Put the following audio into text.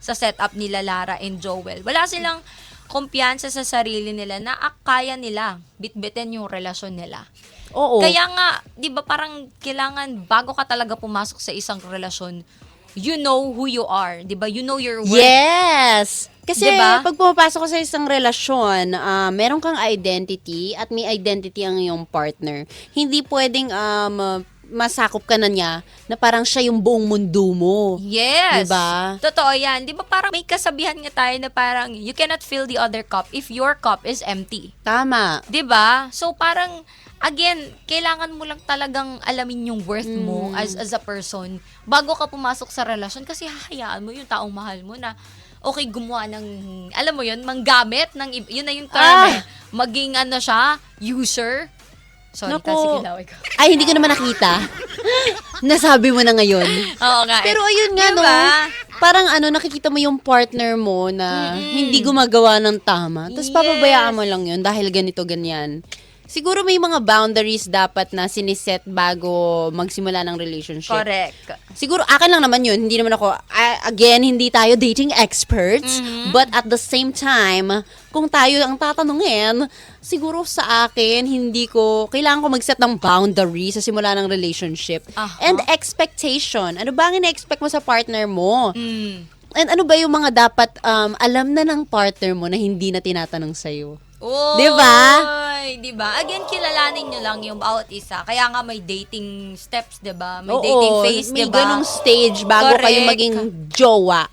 sa setup nila Lara and Joel. Wala silang kumpiyansa sa sarili nila na kaya nila bitbitin yung relasyon nila. Oo. Kaya nga, 'di ba parang kailangan bago ka talaga pumasok sa isang relasyon, you know who you are, 'di ba? You know your worth. Yes! Kasi Diba? pag pumapasok ka sa isang relasyon, meron kang identity at may identity ang iyong partner. Hindi pwedeng masakop ka na niya na parang siya yung buong mundo mo. Yes. Diba? Totoo 'yan. 'Di ba parang may kasabihan nga tayo na parang you cannot fill the other cup if your cup is empty. Tama. 'Di ba? So parang again, kailangan mo lang talagang alamin yung worth mo as a person bago ka pumasok sa relasyon kasi hahayaan mo yung taong mahal mo na okay gumawa ng, alam mo yun, manggamit ng, yun na yung term maging ano siya, user. Sorry, Naku. kasi kilaway ko. Ay, hindi ko naman nakita. Nasabi mo na ngayon. Oo nga. Pero ayun nga, no, Diba? parang nakikita mo yung partner mo na hindi gumagawa ng tama. Tapos papabayaan mo lang yun dahil ganito, ganyan. Siguro may mga boundaries dapat na siniset bago magsimula ng relationship. Correct. Siguro akin lang naman yun. Hindi naman ako, again, hindi tayo dating experts. But at the same time, kung tayo ang tatanungin, siguro sa akin, kailangan ko mag-set ng boundaries sa simula ng relationship. And expectation. Ano ba ang ina-expect mo sa partner mo? And ano ba yung mga dapat alam na ng partner mo na hindi na tinatanong sa'yo? Oy, Diba? diba? Again, kilalanin nyo lang yung bawat isa. Kaya nga may dating steps, diba? May Oo, dating phase, may diba? ganong stage bago kayo Correct. maging jowa.